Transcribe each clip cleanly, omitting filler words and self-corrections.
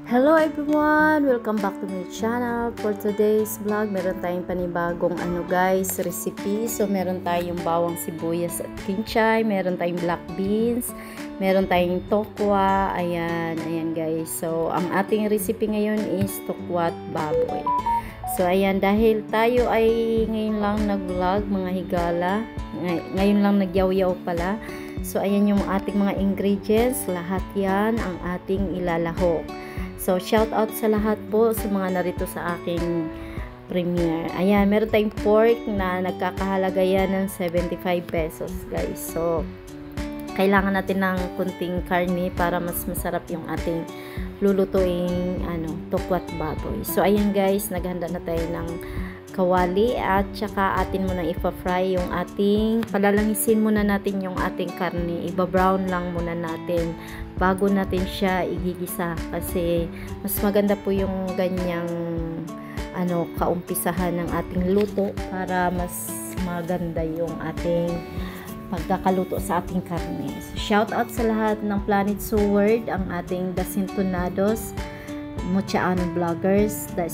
Hello everyone! Welcome back to my channel. For today's vlog, meron tayong panibagong guys, recipe. So meron tayong bawang sibuyas at kinchay, meron tayong black beans, meron tayong tokwa. Ayan guys. So ang ating recipe ngayon is tokwat baboy. So ayan, dahil tayo ay ngayon lang nag-vlog mga higala, ngayon lang nagyaw-yaw pala. So ayan yung ating mga ingredients, lahat yan ang ating ilalahok. So, shout out sa lahat po sa mga narito sa aking premiere. Ayan, meron tayong pork na nagkakahalaga yan ng 75 pesos, guys. So, kailangan natin ng kunting karne para mas masarap yung ating lulutuing tokwat baboy. So, ayan guys, naghanda na tayo ng kawali at saka atin muna ipa-fry yung ating, palalangisin muna natin yung ating karne. Iba-brown lang muna natin bago natin siya igigisa kasi mas maganda po yung ganyang kaumpisahan ng ating luto para mas maganda yung ating pagkakaluto sa ating karne. So, shout out sa lahat ng Planet Seward, ang ating Dasintonados, Muchaano Vloggers, the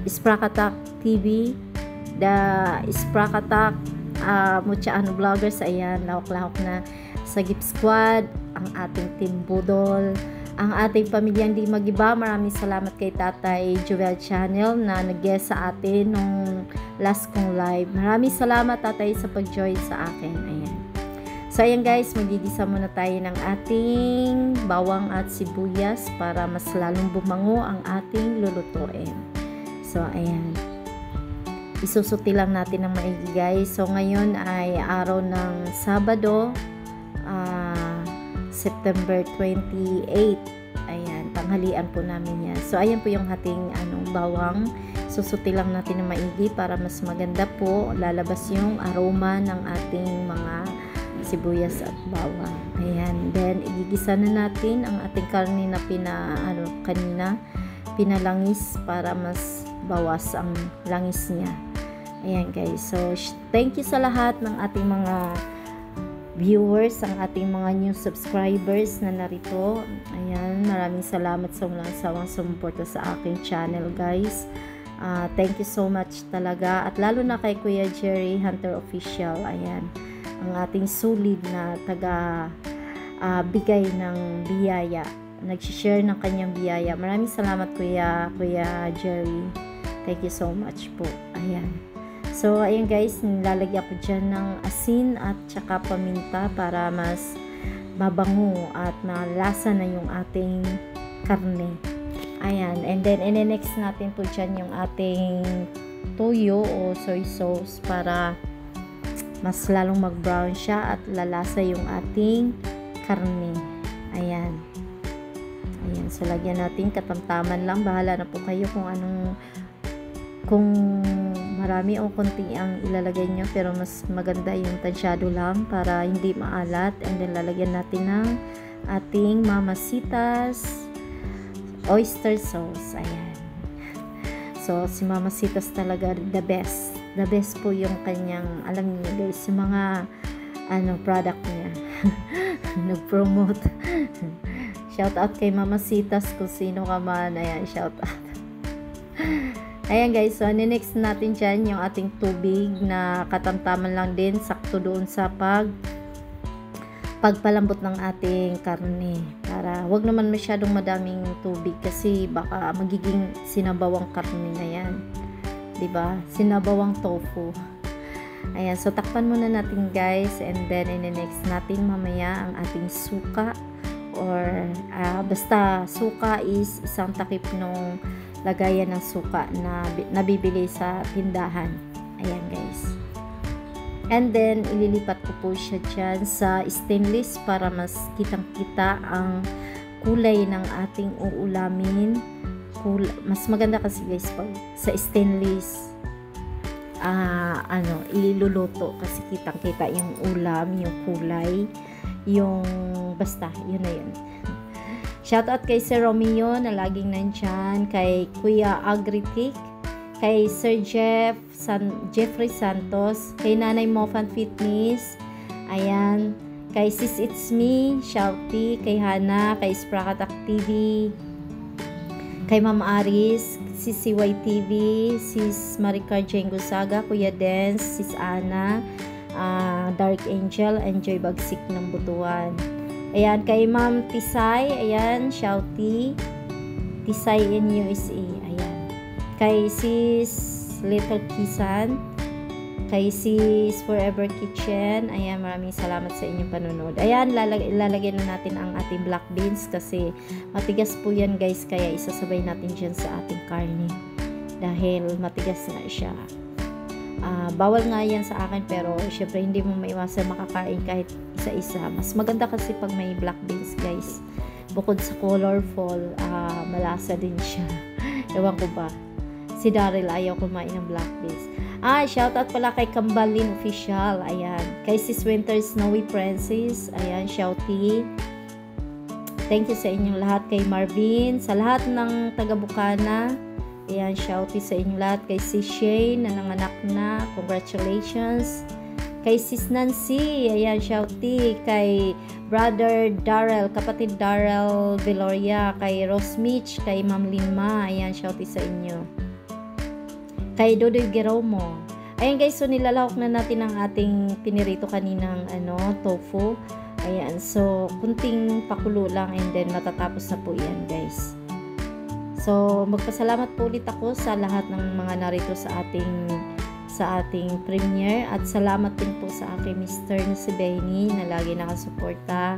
Sprakatak TV, the Sprakatak Muchaano Vloggers. Ayan, lawak-lawak na Sagip Squad, ang ating Team Budol, ang ating pamilyang di magiba. Maraming salamat kay Tatay Joel Channel na nag-guest sa atin nung last kong live. Maraming salamat Tatay sa pag-join sa akin. Ayan. So ayan guys, magigisa muna tayo ng ating bawang at sibuyas para mas lalong bumango ang ating lulutuin. So ayan, isusuti lang natin ng maigi guys. So ngayon ay araw ng Sabado, September 28. Ayan, tanghalian po namin yan. So ayan po yung ating bawang. Susuti lang natin ng maigi para mas maganda po lalabas yung aroma ng ating mga sibuyas at bawang. Ayan, then igigisa na natin ang ating karne na kanina pinalangis para mas bawas ang langis niya. Ayan guys, so thank you sa lahat ng ating mga viewers, ang ating mga new subscribers na narito. Ayan, maraming salamat sa walang sawang sumuporta sa aking channel guys. Thank you so much talaga, at lalo na kay Kuya Jerry Hunter Official. Ayan, ang ating sulid na taga bigay ng biyaya, nag-share ng kanyang biyaya. Maraming salamat Kuya Jerry, thank you so much po. Ayan. So, ayan guys, nilalagyan ko dyan ng asin at saka paminta para mas mabango at malasa na yung ating karne. Ayan, and then next natin po dyan yung ating toyo o soy sauce para mas lalong mag-brown siya at lalasa yung ating karne. Ayan. Ayan, so lagyan natin katamtaman lang. Bahala na po kayo kung marami o konti ang ilalagay nyo, pero mas maganda yung tansyado lang para hindi maalat. And then lalagyan natin ng ating Mamasitas oyster sauce. Ayan, so si Mamasitas talaga the best po yung kanyang, alam niyo guys, yung mga product niya. Nag-promote. Shout out kay Mamasitas kung sino ka man. Ayan, shout out. Ayan guys, so next natin dyan yung ating tubig na katamtaman lang din, sakto doon sa pagpalambot ng ating karne. Para wag naman masyadong madaming tubig kasi baka magiging sinabawang karne na yan. Diba? Sinabawang tofu. Ayan, so takpan muna natin guys, and then next natin mamaya ang ating suka, or basta suka is isang takip nung lagayan ng suka na nabibili sa tindahan. Ayan guys, and then ililipat ko po siya dyan sa stainless para mas kitang kita ang kulay ng ating uulamin. Mas maganda kasi guys pag sa stainless iluluto kasi kitang kita yung ulam, yung kulay, yung basta yun na yun. Shoutout kay Sir Romeo na laging nandyan, kay Kuya Agritic, kay Sir Jeffrey Santos, kay Nanay Mofan Fitness, ayan, kay Sis It's Me, Shouty, kay Hana, kay Sprakatak TV, kay Ma'am Aris, Sis CYTV, Sis Maricar Jane Gonzaga, Kuya Dance, Sis Ana, Dark Angel, Enjoy Bagsik ng Butuan. Ayan, kay Ma'am Tisay, ayan, Shouty, Tisay in USA, ayan. Kay Sis Little Kisan, kay Sis Forever Kitchen, ayan, maraming salamat sa inyong panunod. Ayan, ilalagay na natin ang ating black beans kasi matigas po yan guys, kaya isasabay natin dyan sa ating karne dahil matigas na siya. Bawal nga yan sa akin pero syempre hindi mo maiwasan makakain kahit isa-isa. Mas maganda kasi pag may black beans guys, bukod sa colorful, malasa din siya. Ewan ko ba, si Daryl ayaw kumain ng black beans. Shoutout pala kay Kambalin Official, ayan, kay Sis Winter Snowy Princess, ayan, shouty. Thank you sa inyong lahat, kay Marvin, sa lahat ng taga Bukana, ayan, shouty sa inyong lahat, kay Sis Shane na nanganak na, congratulations. Kay Sis Nancy, ayan, shouty. Kay Brother Darrell, kapatid Darrell Veloria, kay Rose Mitch, kay Ma'am Lima, ayan, shouty sa inyo. Kay Dodoy Geromo. Ayan guys, so nilalahok na natin ang ating pinirito kaninang tofu. Ayan, so kunting pakulo lang and then matatapos na po yan guys. So magpasalamat po ulit ako sa lahat ng mga narito sa ating premiere at salamat din po sa aking Mr. na si Benny na lagi nakasuporta.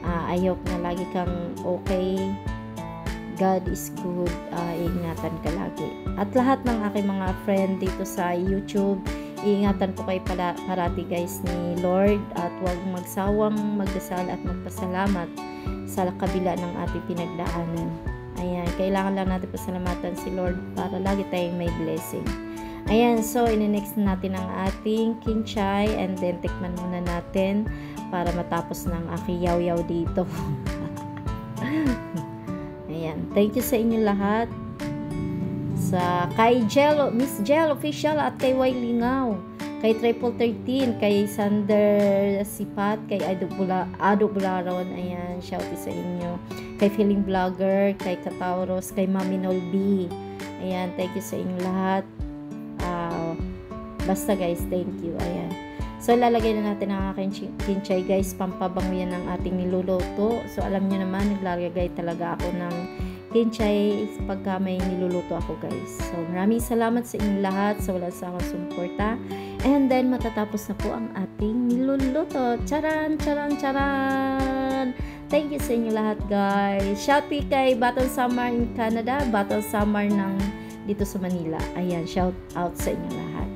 I hope na lagi kang okay. God is good, iingatan ka lagi. At lahat ng aking mga friend dito sa YouTube, iingatan po kayo parati guys ni Lord at huwag magsawang magdasal at magpasalamat sa kabila ng ating pinagdaanan. Ayan, kailangan lang natin pasalamatan si Lord para lagi tayong may blessing. Ayan, so ine-next natin ang ating kinchay and then tikman muna natin para matapos ng aking yaw-yaw dito. Ayan, thank you sa inyo lahat. Kay Miss Jel Official at kay Y Lingaw, kay Triple 13, kay Sander Sipat, kay Ado Bularon, ayan, shouty sa inyo. Kay Feeling Vlogger, kay Katauros, kay Mami Nolby, ayan, thank you sa inyo lahat. Basta guys, thank you, ayan. So, lalagay na natin ang aking kinchay guys, pampabango yan ng ating niluluto. So, alam nyo naman, naglalagay talaga ako ng kinchay pagka may niluluto ako guys. So, maraming salamat sa inyong lahat sa walang samang suporta. And then, matatapos na po ang ating niluluto. Charan, charan, charan! Thank you sa inyo lahat guys. Shouty kay Battle Summer in Canada, Battle Summer ng dito sa Manila. Ayan, shout out sa inyo lahat.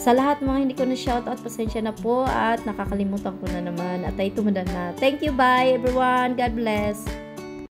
Sa lahat mga hindi ko na shoutout, pasensya na po at nakakalimutan ko na naman at ay tumanda na. Thank you, bye everyone. God bless.